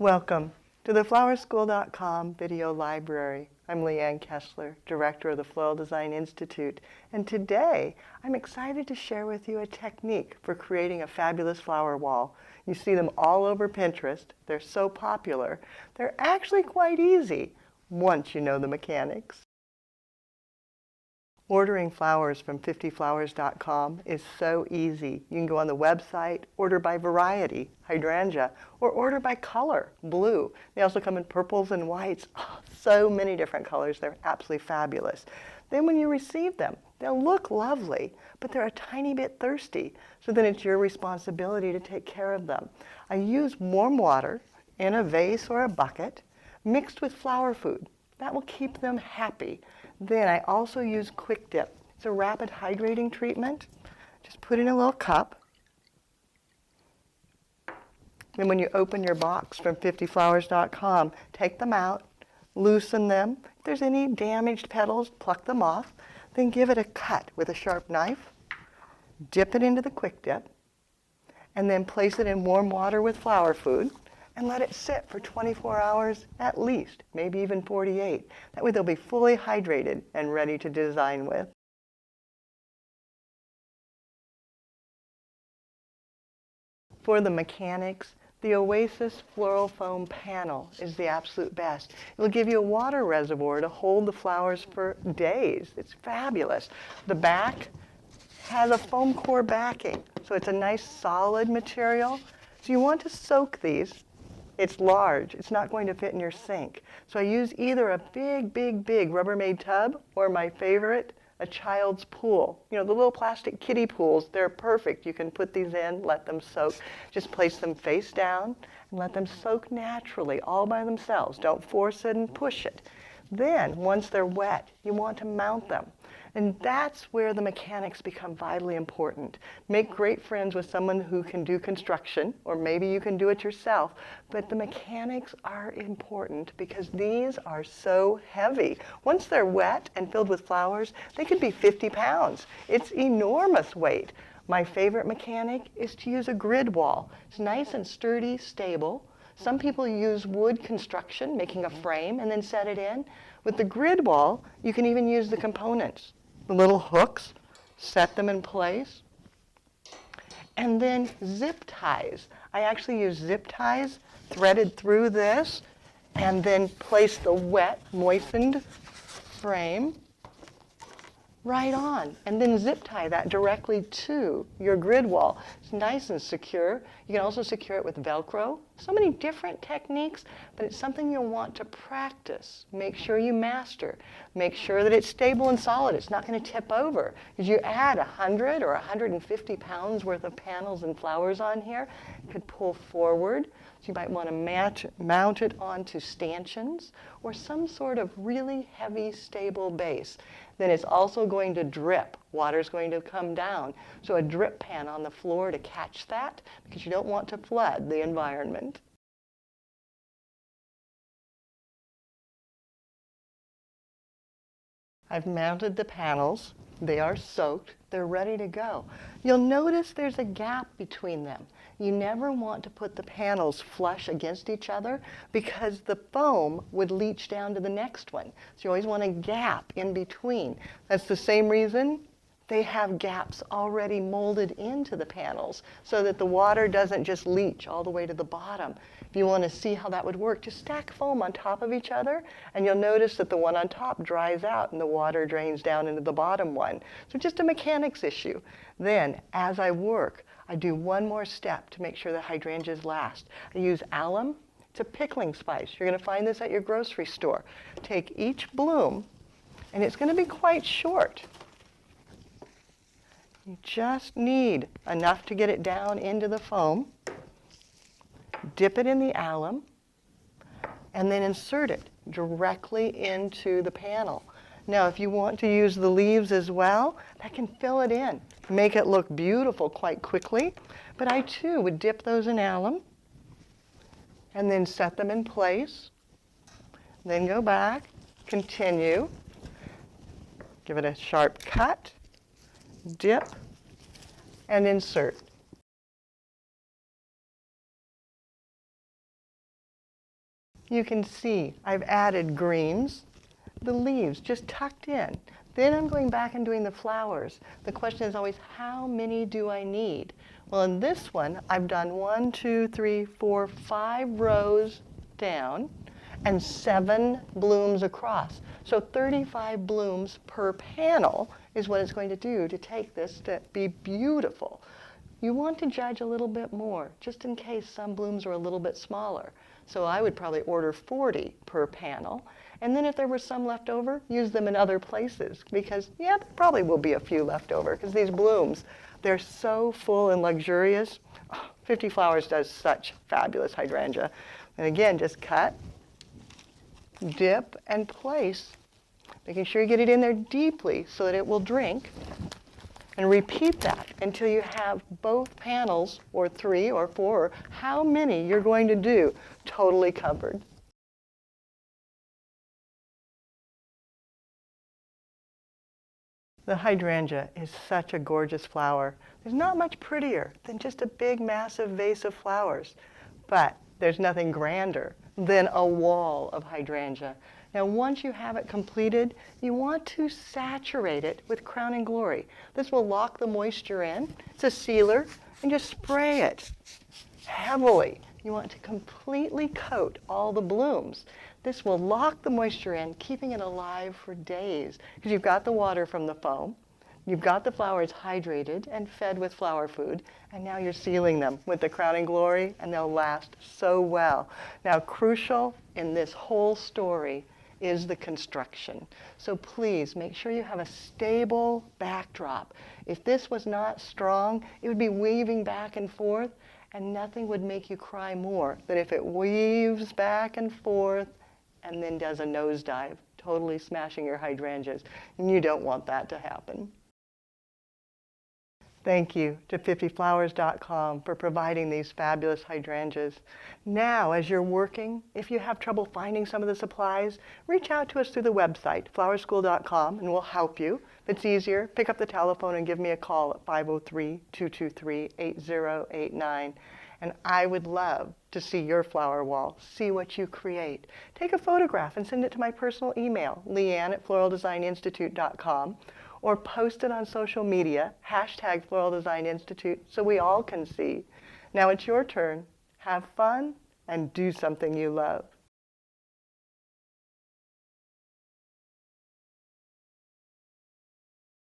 Welcome to the flowerschool.com video library. I'm Leanne Kessler, Director of the Floral Design Institute, and today I'm excited to share with you a technique for creating a fabulous flower wall. You see them all over Pinterest. They're so popular. They're actually quite easy once you know the mechanics. Ordering flowers from 50flowers.com is so easy. You can go on the website, order by variety, Hydrangea, or order by color, blue. They also come in purples and whites. Oh, so many different colors. They're absolutely fabulous. Then when you receive them, they'll look lovely, but they're a tiny bit thirsty. So then it's your responsibility to take care of them. I use warm water in a vase or a bucket mixed with flower food. That will keep them happy. Then I also use Quick Dip. It's a rapid hydrating treatment. Just put in a little cup. Then when you open your box from 50flowers.com, take them out, loosen them. If there's any damaged petals, pluck them off. Then give it a cut with a sharp knife. Dip it into the Quick Dip. And then place it in warm water with flower food. And let it sit for 24 hours at least, maybe even 48. That way they'll be fully hydrated and ready to design with. For the mechanics, the OASIS Floral Foam Panel is the absolute best. It'll give you a water reservoir to hold the flowers for days. It's fabulous. The back has a foam core backing, so it's a nice solid material. So you want to soak these. It's large. It's not going to fit in your sink. So I use either a big Rubbermaid tub or my favorite, a child's pool. You know, the little plastic kiddie pools, they're perfect. You can put these in, let them soak. Just place them face down and let them soak naturally all by themselves. Don't force it and push it. Then, once they're wet, you want to mount them. And that's where the mechanics become vitally important. Make great friends with someone who can do construction, or maybe you can do it yourself, but the mechanics are important because these are so heavy. Once they're wet and filled with flowers, they could be 50 pounds. It's enormous weight. My favorite mechanic is to use a grid wall. It's nice and sturdy, stable. Some people use wood construction, making a frame and then set it in. With the grid wall, you can even use the components. The little hooks, set them in place. And then zip ties. I actually use zip ties threaded through this and then place the wet, moistened frame right on, and then zip tie that directly to your grid wall. It's nice and secure. You can also secure it with Velcro. So many different techniques, but it's something you'll want to practice. Make sure you master. Make sure that it's stable and solid. It's not going to tip over. Because you add 100 or 150 pounds worth of panels and flowers on here, it could pull forward. So you might want to mount it onto stanchions or some sort of really heavy, stable base. Then it's also going to drip. Water's going to come down. So a drip pan on the floor to catch that because you don't want to flood the environment. I've mounted the panels. They are soaked. They're ready to go. You'll notice there's a gap between them. You never want to put the panels flush against each other because the foam would leach down to the next one. So you always want a gap in between. That's the same reason they have gaps already molded into the panels so that the water doesn't just leach all the way to the bottom. If you want to see how that would work, just stack foam on top of each other and you'll notice that the one on top dries out and the water drains down into the bottom one. So just a mechanics issue. Then, as I work, I do one more step to make sure the hydrangeas last. I use alum. It's a pickling spice. You're going to find this at your grocery store. Take each bloom, and it's going to be quite short. You just need enough to get it down into the foam. Dip it in the alum, and then insert it directly into the panel. Now, if you want to use the leaves as well, that can fill it in, make it look beautiful quite quickly. But I, too, would dip those in alum and then set them in place. Then go back, continue, give it a sharp cut, dip, and insert. You can see I've added greens, the leaves just tucked in. Then I'm going back and doing the flowers. The question is always, how many do I need? Well, in this one, I've done 1, 2, 3, 4, 5 rows down and 7 blooms across. So 35 blooms per panel is what it's going to do to take this to be beautiful. You want to judge a little bit more, just in case some blooms are a little bit smaller. So I would probably order 40 per panel. And then if there were some left over, use them in other places. Because, yeah, there probably will be a few left over. Because these blooms, they're so full and luxurious. Oh, 50 Flowers does such fabulous hydrangea. And again, just cut, dip, and place. Making sure you get it in there deeply so that it will drink. And repeat that until you have both panels, or 3 or 4, or how many you're going to do, totally covered. The hydrangea is such a gorgeous flower. There's not much prettier than just a big, massive vase of flowers. But there's nothing grander than a wall of hydrangea. Now, once you have it completed, you want to saturate it with Crowning Glory. This will lock the moisture in. It's a sealer, and just spray it heavily. You want to completely coat all the blooms. This will lock the moisture in, keeping it alive for days, because you've got the water from the foam, you've got the flowers hydrated and fed with flower food, and now you're sealing them with the Crowning Glory, and they'll last so well. Now, crucial in this whole story is the construction. So please make sure you have a stable backdrop. If this was not strong, it would be weaving back and forth, and nothing would make you cry more than if it weaves back and forth and then does a nosedive, totally smashing your hydrangeas. And you don't want that to happen. Thank you to 50flowers.com for providing these fabulous hydrangeas. Now, as you're working, if you have trouble finding some of the supplies, reach out to us through the website, flowerschool.com, and we'll help you. If it's easier, pick up the telephone and give me a call at 503-223-8089. And I would love to see your flower wall, see what you create. Take a photograph and send it to my personal email, Leanne@floraldesigninstitute.com, or post it on social media, #FloralDesignInstitute, so we all can see. Now it's your turn. Have fun and do something you love.